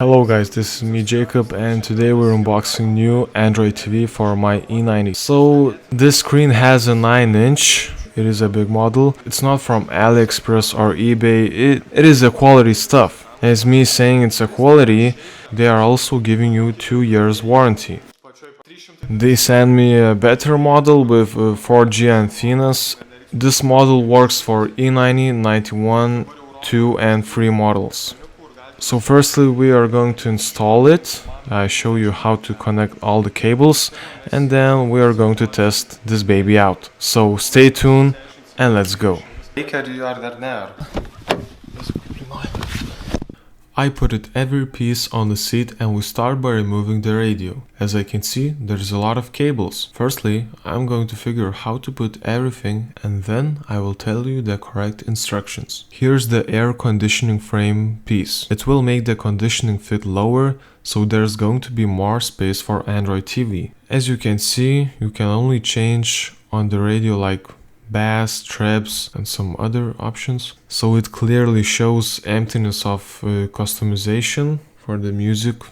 Hello guys, this is me Jacob and today we're unboxing new Android TV for my E90. So this screen has a 9-inch, it is a big model. It's not from AliExpress or eBay, it is a quality stuff. As me saying it's a quality, they are also giving you 2 years warranty. They sent me a better model with 4G antennas. This model works for E90, 91, 2 and 3 models. So firstly we are going to install it. I show you how to connect all the cables and then we are going to test this baby out. So stay tuned and let's go. I put it every piece on the seat and we start by removing the radio. As I can see, there's a lot of cables. Firstly, I'm going to figure how to put everything and then I will tell you the correct instructions. Here's the air conditioning frame piece. It will make the conditioning fit lower, so there's going to be more space for Android TV. As you can see, you can only change on the radio like bass, trebs and some other options. So it clearly shows emptiness of customization for the music.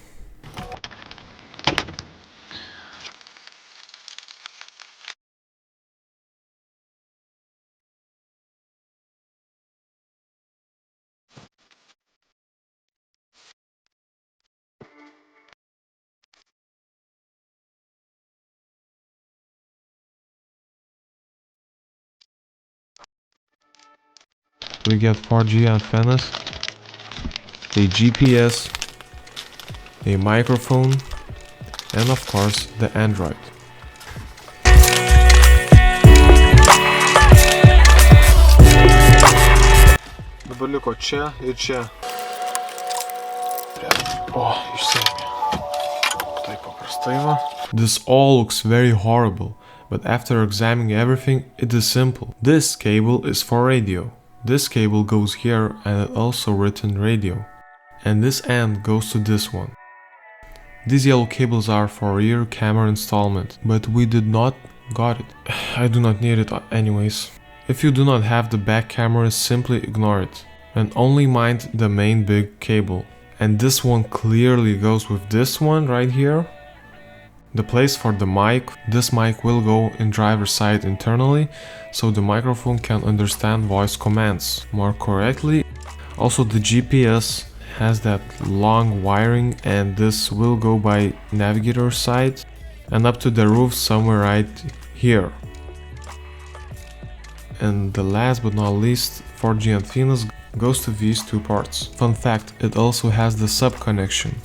We get 4G antennas, a GPS, a microphone, and of course the Android. Dabar liko čia ir čia. O, išsėmė. Taip paprastai va. This all looks very horrible, but after examining everything, it is simple. This cable is for radio. This cable goes here and it also written radio. And this end goes to this one. These yellow cables are for rear camera installment, but we did not got it. I do not need it anyways. If you do not have the back camera, simply ignore it. And only mind the main big cable. And this one clearly goes with this one right here. The place for the mic, this mic will go in driver's side internally, so the microphone can understand voice commands more correctly. Also the GPS has that long wiring and this will go by navigator side and up to the roof somewhere right here. And the last but not least, 4G antennas goes to these two parts. Fun fact, it also has the sub connection.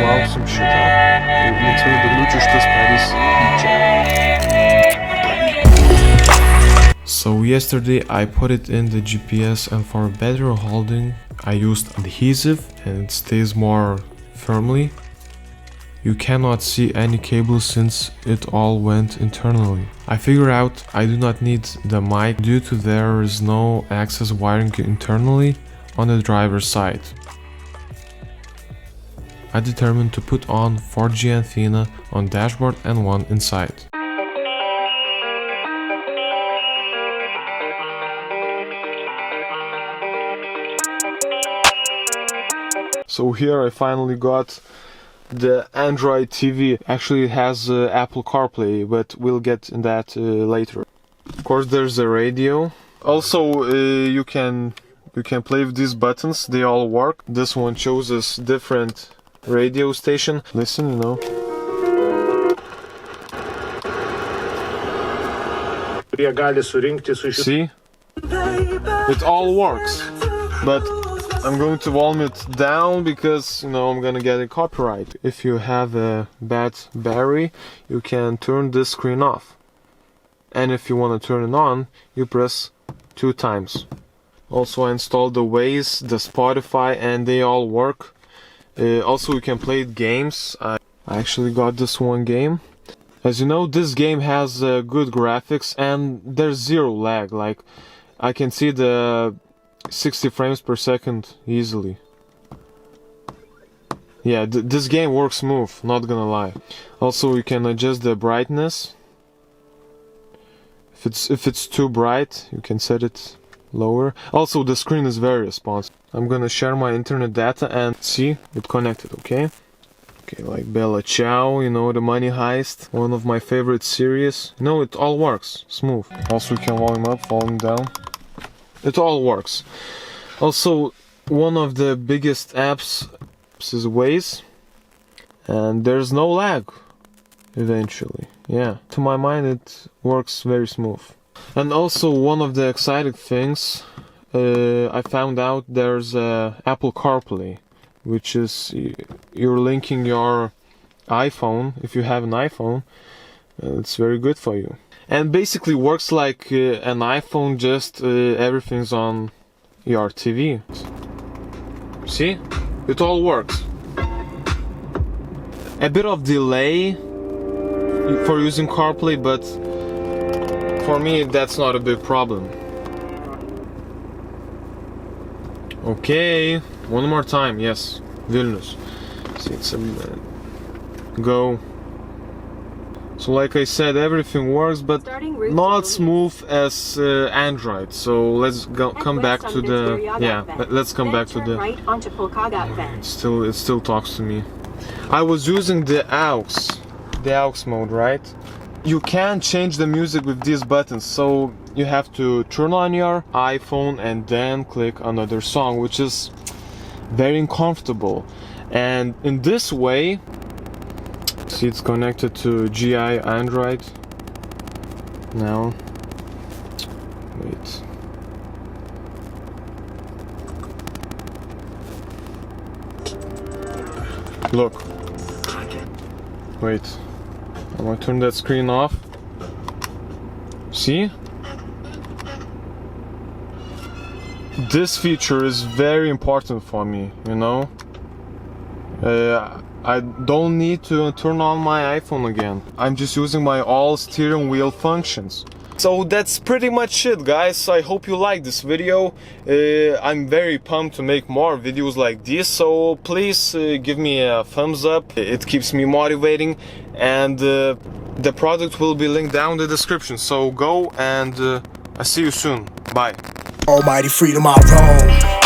Lauksim šitą ir linksmai dalyčių šitas perės į čia. So yesterday I put it in the GPS and for better holding I used adhesive and it stays more firmly. You cannot see any cable since it all went internally. I figured out I do not need the mic due to there is no access wiring internally on the driver's side. I determined to put on 4G antenna on dashboard and one inside. So here I finally got the Android TV. Actually it has Apple CarPlay, but we'll get in that later. Of course there's a radio. Also you can play with these buttons, they all work. This one shows us different radio station. Listen, you know. See? It all works. But I'm going to volume it down because, you know, I'm gonna get a copyright. If you have a bad battery, you can turn this screen off. And if you want to turn it on, you press 2 times. Also I installed the Waze, the Spotify, and they all work. Also you can play games. I actually got this one game. As you know, this game has good graphics and there's zero lag. Like I can see the 60 frames per second easily. Yeah, this game works smooth, not gonna lie. Also you can adjust the brightness. If it's too bright, you can set it lower. Also, the screen is very responsive. I'm gonna share my internet data and see it connected, okay? Okay, like Bella Ciao, you know, the Money Heist, one of my favorite series. No, it all works, smooth. Also, you can volume up, volume down. It all works. Also, one of the biggest apps is Waze, and there's no lag eventually. Yeah, to my mind it works very smooth. And also, one of the exciting things, I found out there's Apple CarPlay, which is you're linking your iPhone. If you have an iPhone, it's very good for you. And basically works like an iPhone, just everything's on your TV. See? It all works. A bit of delay for using CarPlay, but for me that's not a big problem. Okay, one more time, yes, Vilnius. See, it's a go. So like I said, everything works, but not smooth as Android. So let's come back to the let's come back to the. It still talks to me. I was using the aux mode, right? You can change the music with these buttons, so you have to turn on your iPhone and then click another song, which is very uncomfortable. And in this way, see, it's connected to GI Android. Now, wait. Look. Wait. I'm gonna turn that screen off. See? This feature is very important for me, you know? I don't need to turn on my iPhone again. I'm just using my all steering wheel functions. So that's pretty much it, guys. I hope you like this video. I'm very pumped to make more videos like this, so please give me a thumbs up. It keeps me motivating, and the product will be linked down in the description. So go, and I'll see you soon. Bye. Almighty freedom I roam.